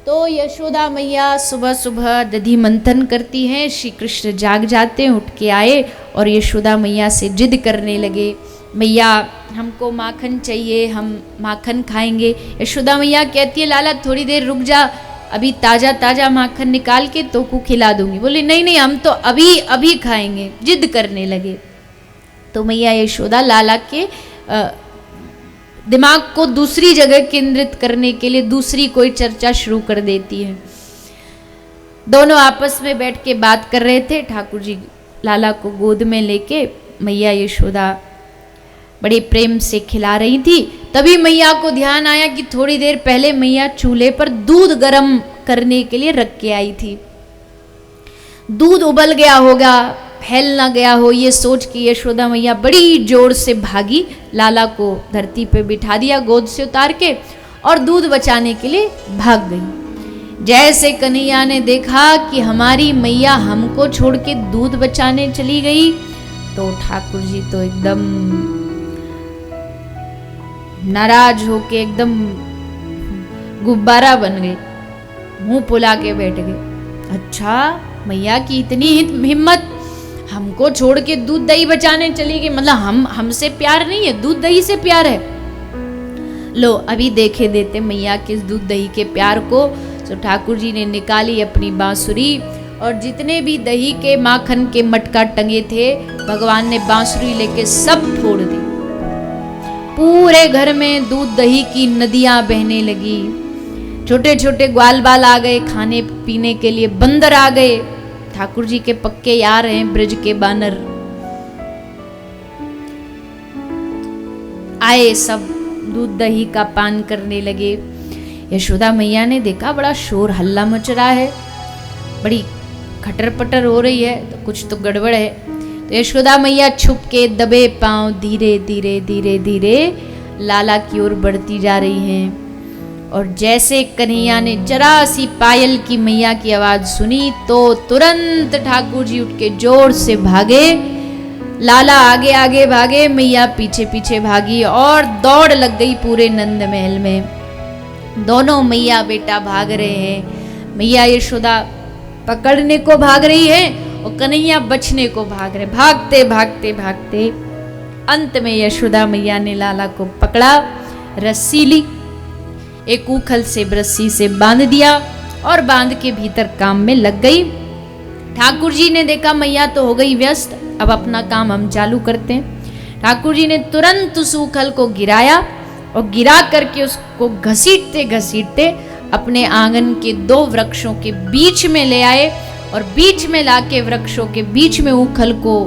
तो यशोदा मैया सुबह सुबह दधि मंथन करती हैं। श्री कृष्ण जाग जाते हैं, उठ के आए और यशोदा मैया से जिद करने लगे, मैया हमको माखन चाहिए, हम माखन खाएंगे। यशोदा मैया कहती है लाला थोड़ी देर रुक जा, अभी ताज़ा ताज़ा माखन निकाल के तो को खिला दूंगी। बोले नहीं नहीं हम तो अभी अभी खाएंगे, जिद करने लगे। तो मैया यशोदा लाला के दिमाग को दूसरी जगह केंद्रित करने के लिए दूसरी कोई चर्चा शुरू कर देती है। दोनों आपस में बैठ के बात कर रहे थे। ठाकुर जी लाला को गोद में लेके मैया यशोदा बड़े प्रेम से खिला रही थी। तभी मैया को ध्यान आया कि थोड़ी देर पहले मैया चूल्हे पर दूध गर्म करने के लिए रख के आई थी। दूध उबल गया होगा, फैल ना गया हो, ये सोच के यशोदा मैया बड़ी जोर से भागी, लाला को धरती पे बिठा दिया गोद से उतार के और दूध बचाने के लिए भाग गई। जैसे कन्हैया ने देखा कि हमारी मैया हमको छोड़ के दूध बचाने चली गई, तो ठाकुर जी तो एकदम नाराज होके एकदम गुब्बारा बन गए, मुंह फुला के बैठ गए। अच्छा मैया की इतनी हिम्मत, हमको छोड़ के दूध दही बचाने चली गई, मतलब हमसे प्यार नहीं है, दूध दही से प्यार है। लो अभी देखे देते मैया के दूध दही के प्यार को। तो ठाकुर जी ने निकाली अपनी बांसुरी और जितने भी दही के माखन के मटका टंगे थे भगवान ने बांसुरी लेके सब फोड़ दी। पूरे घर में दूध दही की नदियां बहने लगी। छोटे छोटे ग्वाल बाल आ गए, खाने पीने के लिए बंदर आ गए। ठाकुर जी के पक्के यार हैं ब्रज के बानर, आए सब दूध दही का पान करने लगे। यशोदा मैया ने देखा बड़ा शोर हल्ला मच रहा है, बड़ी खटर पटर हो रही है, तो कुछ तो गड़बड़ है। तो यशोदा मैया छुप के दबे पांव धीरे धीरे धीरे धीरे लाला की ओर बढ़ती जा रही हैं। और जैसे कन्हैया ने जरा सी पायल की मैया की आवाज सुनी तो तुरंत ठाकुर जी उठ के जोर से भागे। लाला आगे आगे भागे, मैया पीछे पीछे भागी और दौड़ लग गई पूरे नंद महल में। दोनों मैया बेटा भाग रहे हैं। मैया यशोदा पकड़ने को भाग रही है और कन्हैया बचने को भाग रहे। भागते भागते भागते अंत में यशोदा मैया ने लाला को पकड़ा, रस्सी ली, एक उखल से रस्सी से बांध दिया और बांध के भीतर काम में लग गई। ठाकुर जी ने देखा मैया तो हो गई व्यस्त, अब अपना काम हम चालू करते हैं। ठाकुर जी ने तुरंत उस उखल को गिराया और गिरा करके उसको घसीटते घसीटते अपने आंगन के 2 वृक्षों के बीच में ले आए और बीच में लाके वृक्षों के बीच में उखल को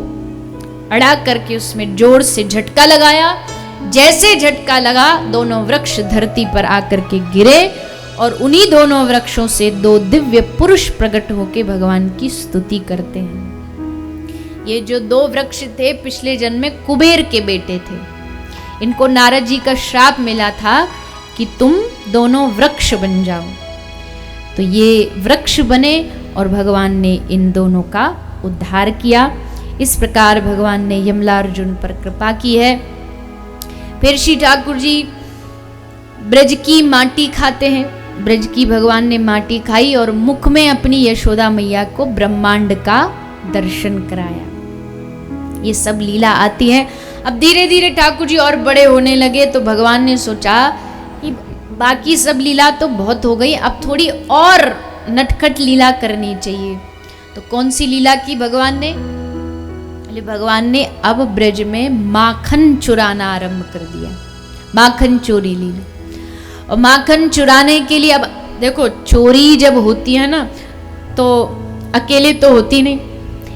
अड़ा करके उसमें जोर से झटका लगाया। जैसे झटका लगा दोनों वृक्ष धरती पर आकर के गिरे और उन्हीं दोनों वृक्षों से 2 दिव्य पुरुष प्रकट होके भगवान की स्तुति करते हैं। ये जो 2 वृक्ष थे पिछले जन्म में कुबेर के बेटे थे। इनको नारद जी का श्राप मिला था कि तुम दोनों वृक्ष बन जाओ, तो ये वृक्ष बने और भगवान ने इन दोनों का उद्धार किया। इस प्रकार भगवान ने यमलार्जुन पर कृपा की है। फिर श्री ठाकुर जी ब्रज की माटी खाते हैं। ब्रज की भगवान ने माटी खाई और मुख में अपनी यशोदा मैया को ब्रह्मांड का दर्शन कराया। ये सब लीला आती है। अब धीरे धीरे ठाकुर जी और बड़े होने लगे तो भगवान ने सोचा कि बाकी सब लीला तो बहुत हो गई, अब थोड़ी और नटखट लीला करनी चाहिए। तो कौन सी लीला की भगवान ने? भगवान ने अब ब्रज में माखन चुराना आरंभ कर दिया, माखन चोरी लीला। और माखन चुराने के लिए अब देखो चोरी जब होती है ना तो अकेले तो होती नहीं,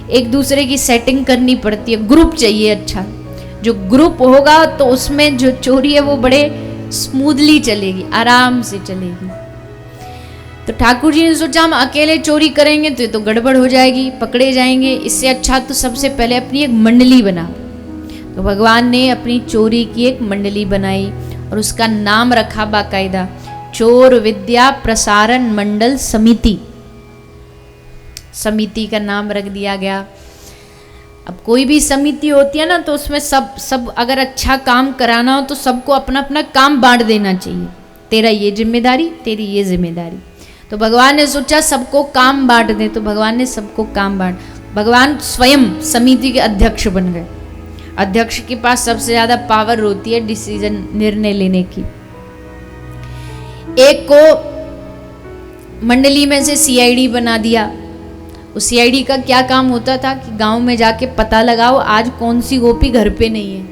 एक दूसरे की सेटिंग करनी पड़ती है, ग्रुप चाहिए। अच्छा जो ग्रुप होगा तो उसमें जो चोरी है वो बड़े स्मूथली चलेगी, आराम से चलेगी। तो ठाकुर जी ने सोचा हम अकेले चोरी करेंगे तो ये तो गड़बड़ हो जाएगी, पकड़े जाएंगे, इससे अच्छा तो सबसे पहले अपनी एक मंडली बनाओ। तो भगवान ने अपनी चोरी की एक मंडली बनाई और उसका नाम रखा बाकायदा चोर विद्या प्रसारण मंडल समिति। समिति का नाम रख दिया गया। अब कोई भी समिति होती है ना तो उसमें सब अगर अच्छा काम कराना हो तो सबको अपना अपना काम बांट देना चाहिए। तेरा ये जिम्मेदारी, तेरी ये जिम्मेदारी। तो भगवान ने सोचा सबको काम बांट दे, तो भगवान ने सबको काम बांट, भगवान स्वयं समिति के अध्यक्ष बन गए। अध्यक्ष के पास सबसे ज्यादा पावर होती है डिसीजन, निर्णय लेने की। एक को मंडली में से सीआईडी बना दिया। उस सीआईडी का क्या काम होता था कि गांव में जाके पता लगाओ आज कौन सी गोपी घर पे नहीं है,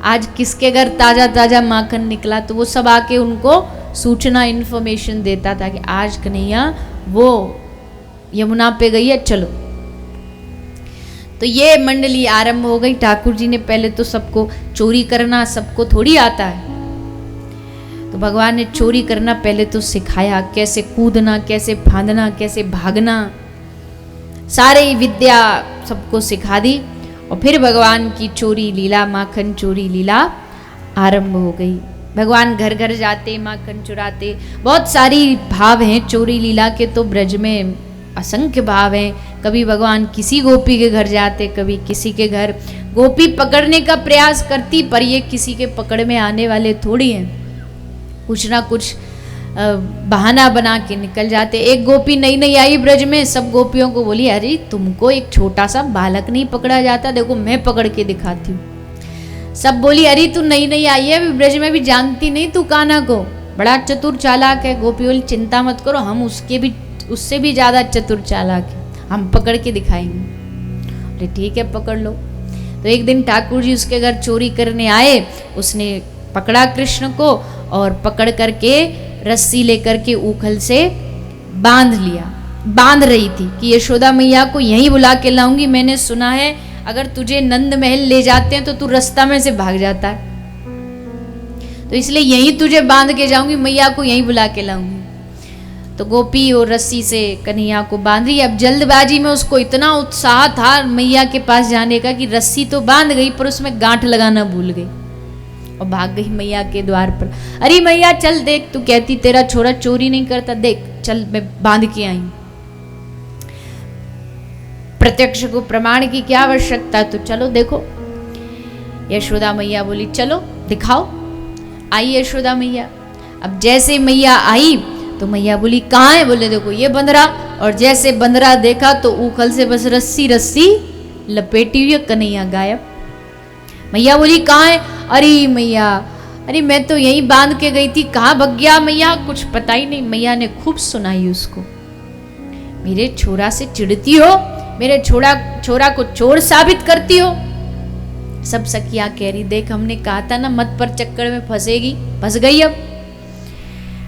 आज किसके घर ताजा ताजा माखन निकला, तो वो सब आके उनको सूचना इन्फॉर्मेशन देता था कि आज कन्हैया वो यमुना पे गई है, चलो। तो ये मंडली आरंभ हो गई। ठाकुर जी ने पहले तो सबको, चोरी करना सबको थोड़ी आता है, तो भगवान ने चोरी करना पहले तो सिखाया, कैसे कूदना, कैसे फांदना, कैसे भागना, सारी विद्या सबको सिखा दी। और फिर भगवान की चोरी लीला, माखन चोरी लीला आरंभ हो गई। भगवान घर घर जाते, माखन चुराते। बहुत सारी भाव हैं चोरी लीला के, तो ब्रज में असंख्य भाव हैं। कभी भगवान किसी गोपी के घर जाते, कभी किसी के घर। गोपी पकड़ने का प्रयास करती, पर ये किसी के पकड़ में आने वाले थोड़ी हैं, कुछ ना कुछ बहाना बना के निकल जाते। एक गोपी नई नई आई ब्रज में, सब गोपियों को बोली, अरे तुमको एक छोटा सा बालक नहीं पकड़ा जाता, देखो मैं पकड़ के दिखाती हूँ। सब बोली, अरे तू नई नई आई है ब्रज में, भी जानती नहीं तू कान्हा को, बड़ा चतुर चालाक है। गोपी बोली, चिंता मत करो, हम उससे भी ज्यादा चतुर चालाक है, हम पकड़ के दिखाएंगे। अरे ठीक है, पकड़ लो। तो एक दिन ठाकुर जी उसके घर चोरी करने आए, उसने पकड़ा कृष्ण को और पकड़ करके रस्सी लेकर के ऊखल से बांध लिया। बांध रही थी कि यशोदा मैया को यहीं बुला के लाऊंगी, मैंने सुना है अगर तुझे नंद महल ले जाते हैं तो तू रास्ता में से भाग जाता है, तो इसलिए यहीं तुझे बांध के जाऊंगी, मैया को यहीं बुला के लाऊंगी। तो गोपी और रस्सी से कन्हैया को बांध रही। अब जल्दबाजी में उसको इतना उत्साह था मैया के पास जाने का कि रस्सी तो बांध गई पर उसमें गांठ लगाना भूल गई और भाग गई मैया के द्वार पर। अरे मैया चल देख, तू कहती तेरा छोरा चोरी नहीं करता, देख चल मैं बांध के आई। प्रत्यक्ष को प्रमाण की क्या आवश्यकता, तो चलो देखो। यशोदा मैया बोली चलो दिखाओ। आई यशोदा मैया। अब जैसे मैया आई तो मैया बोली कहाँ है, बोले देखो ये बंदरा। और जैसे बंदरा देखा तो ऊखल से बस रस्सी रस्सी लपेटी हुई, कन्हैया गायब। मैया बोली कहाँ है, अरे मैया अरे मैं तो यहीं बांध के गई थी, कहाँ भग गया मैया, कुछ पता ही नहीं। मैया ने खूब सुनाई उसको, मेरे छोरा से चिढ़ती हो, मेरे छोरा को चोर साबित करती हो। सब सखियां कह रही देख हमने कहा था ना मत पर चक्कर में फंसेगी, फंस गई अब।